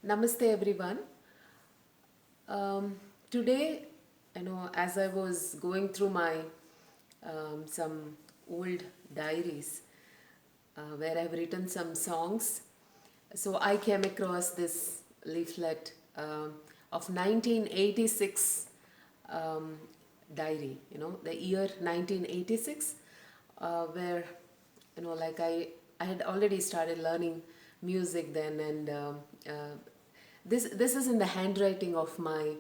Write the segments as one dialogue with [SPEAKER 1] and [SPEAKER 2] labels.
[SPEAKER 1] Namaste everyone. Today, as I was going through my some old diaries where I've written some songs, so I came across this leaflet of 1986 um, diary. The year 1986, where I had already started learning music then, and this is in the handwriting of my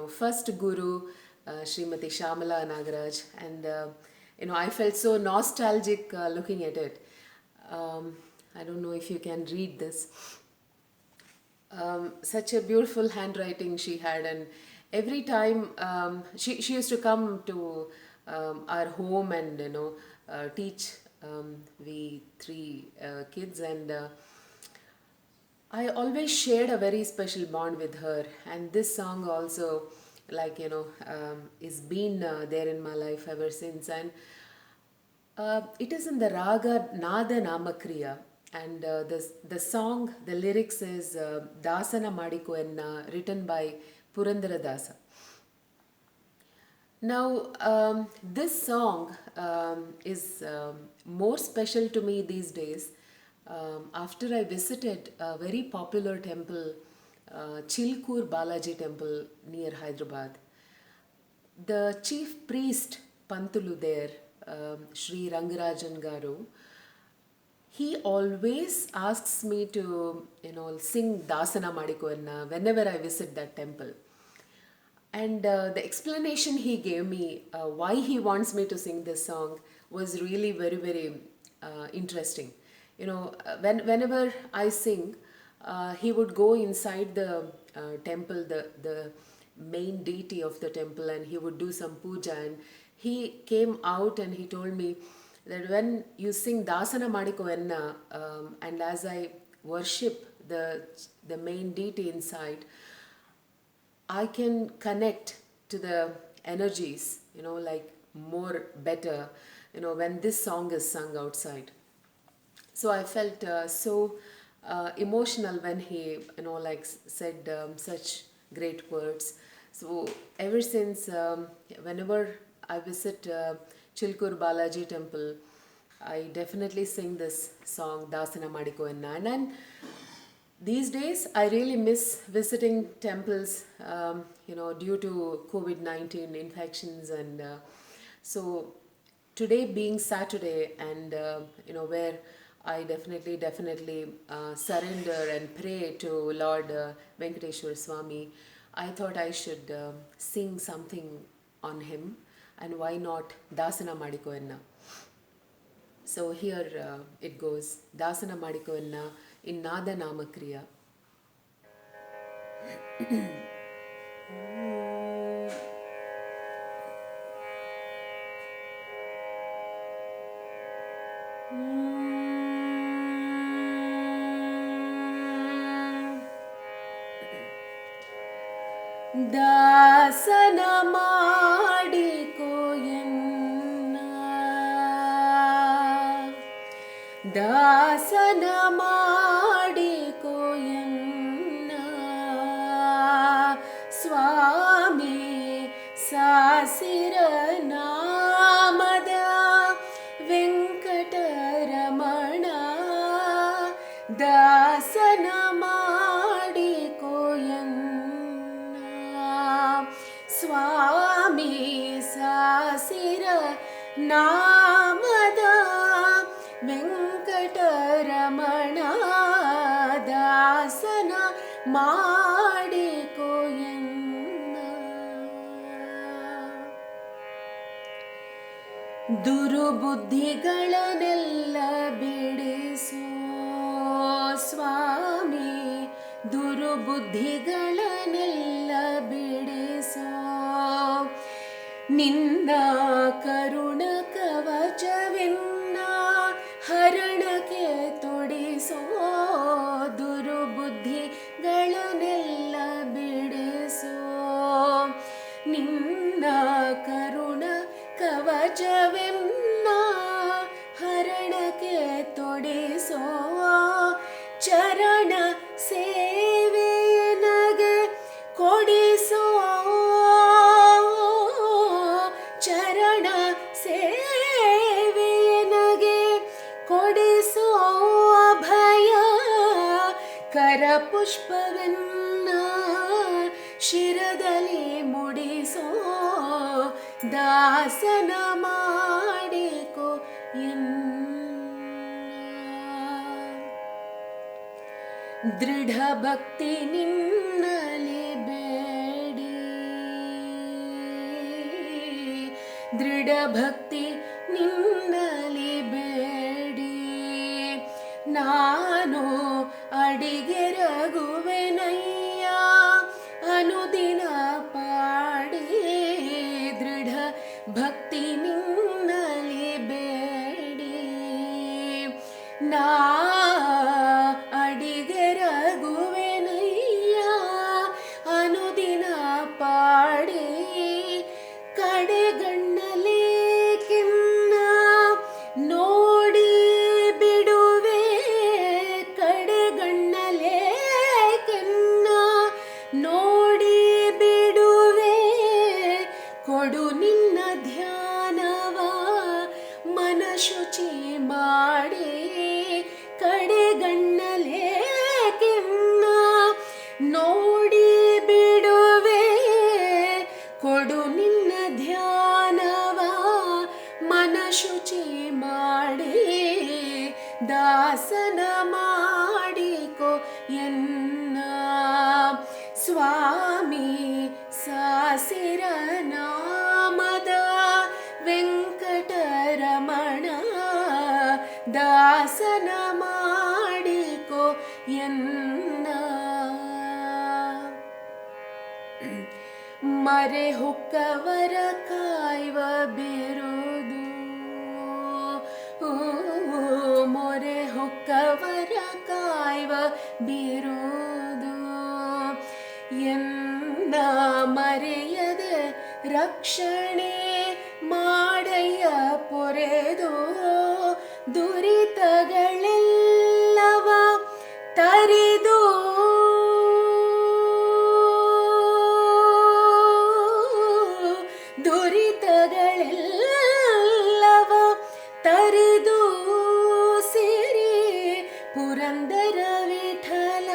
[SPEAKER 1] first guru, Srimati Shamala Nagaraj, and I felt so nostalgic looking at it. I don't know if you can read this. Such a beautiful handwriting she had, and every time she used to come to our home and teach we three kids, and I always shared a very special bond with her, and this song also, is been there in my life ever since. And it is in the raga Nada Namakriya, and the song, the lyrics is Dasana Madiko Enna, written by Purandara Dasa. Now, this song is more special to me these days after I visited a very popular temple, Chilkur Balaji temple near Hyderabad. The chief priest Pantulu there, Sri Rangarajan Garu, he always asks me to, sing Dasana Madikovarna whenever I visit that temple. And the explanation he gave me why he wants me to sing this song was really very, very interesting. Whenever I sing, he would go inside the temple, the main deity of the temple, and he would do some puja. And he came out and he told me that when you sing Dasana Madiko Enna, and as I worship the main deity inside, I can connect to the energies, like more better, when this song is sung outside. So I felt so emotional when he, said such great words. So ever since, whenever I visit Chilkur Balaji temple, I definitely sing this song, Dasana Madiko Enna. And these days, I really miss visiting temples, due to COVID-19 infections. And so today being Saturday, and, where I definitely surrender and pray to Lord Venkateshwar Swami, I thought I should sing something on him, and why not Dasana Madiko Enna. So here it goes, Dasana Madiko Enna in Nada Namakriya. ದಾಸನ ಮಾಡಿಕೋ ಎನ್ನ ದಾಸನ ಮಾಡಿಕೋ ಎನ್ನ ಸ್ವಾಮಿ ಸಾಸಿರ ನಾಮದ ವೆಂಕಟರಮಣ ದಾಸನ ಮಾಡಿಕೋ ಎನ್ನ ಸ್ವಾಮಿ ಸಾಸಿರ ನಾಮದ ವೆಂಕಟರಮಣ ದಾಸನ ಮಾಡಿಕೋ ಎನ್ನ ದುರುಬುದ್ಧಿಗಳನ್ನೆಲ್ಲ ಬಿಡಿಸೋ ಸ್ವಾಮಿ ದುರುಬುದ್ಧಿಗಳನ್ನೆಲ್ಲ ಬಿಡಿಸೋ ನಿನ್ನ ಕರುಣ ಕವಚವೆನ್ನ ಹರಣಕ್ಕೆ ತೊಡಿಸೋ ದುರುಬುದ್ಧಿಗಳನ್ನೆಲ್ಲ ಬಿಡಿಸೋ ನಿನ್ನ ಕರುಣ ಕವಚವೆನ್ನ ಹರಣಕ್ಕೆ ತೊಡಿಸೋ ಚರಣ ಸೇ ಕೊಡಿಸೋ ಅಭಯ ಕರಪುಷ್ಪವೆನ್ನ ಶಿರದಲ್ಲಿ ಮುಡಿಸೋ ದಾಸನ ಮಾಡಿಕೋ ದೃಢ ಭಕ್ತಿ ನಿನ್ನಲಿ ಬೇಡಿ ದೃಢ ಭಕ್ತಿ ನಿನ್ನಲಿ ಬೇಡಿ ನಾನು ಅಡಿಗೆರಗುವೆನಯ್ಯ ಅನುದಿನ ಪಾಡಿ ದೃಢ ಭಕ್ತಿ ನಿನ್ನಲಿ ಬೇಡಿ ನಾ ಅಡಿಗೆರಗುವೆನಯ್ಯ ಅನುದಿನ ಪಾಡಿ ಕಡೆಗಣ್ಣಲೇ ಕಿನ್ನ ನೋಡಿ ಬಿಡುವೆ ಕಡೆಗಣ್ಣಲೇ ಕಿನ್ನ ನೋಡಿ ಬಿಡುವೆ ಕೊಡು ನಿನ್ನ ಧ್ಯಾನವ ಮನಶುಚಿ ಮಾಡಿ ಕಡೆಗಣ್ಣಲೇ ಕಿನ್ನ ನೋಡಿ ಬಿಡುವೆ ಕೊಡು ನಿನ್ನ ಧ್ಯಾನವ ಮನಶುಚಿ ಮಾಡಿ ದಾಸನ ಮಾಡಿಕೋ ಎನ್ನ ಸ್ವಾಮಿ ಸಾಸಿರ ನಾಮದ ವೆಂಕಟರಮಣ ದಾಸನ ಮಾಡಿಕೋ ಎನ್ನ ಮರೆ ಹೊಕ್ಕವರ ಕಾಯುವ ಬಿರುದು ಮೊರೆ ಹೊಕ್ಕವರ ಕಾಯುವ ಬಿರುದು ಎನ್ನ ಮರೆಯದೆ ರಕ್ಷಣೆ ಮಾಡಯ್ಯ ಪೊರೆದು ದುರಿತಗಳೆಲ್ಲವ ತರಿದು ದುರಿತಗಳೆಲ್ಲವ ತರಿದು ಸಿರಿ ಪುರಂದರ ವಿಠಲ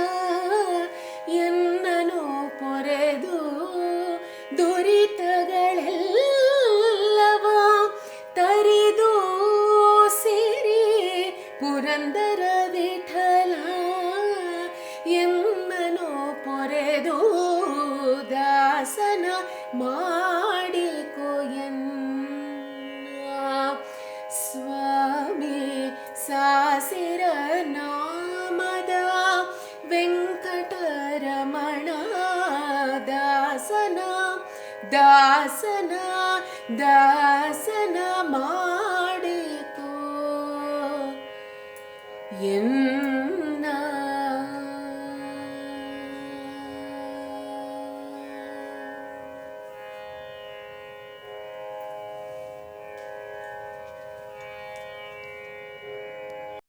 [SPEAKER 1] ಎನ್ನನು ಪೊರೆದು ದುರಿತಗಳೆಲ್ಲವ ತರಿದು ಸಿರಿ ಪುರಂದರ ವಿಠಲ ಎನ್ನನು ಪೊರೆದು ದಾಸನ ಮಾಡಿಕೋ ಎನ್ನ ಸ್ವಾಮಿ ಸಾಸಿರ ನಾಮದ ವೆಂಕಟರಮಣ ದಾಸನ ದಾಸನ ದಾಸನ ಮಾಡಿಕೋ ಎನ್ನ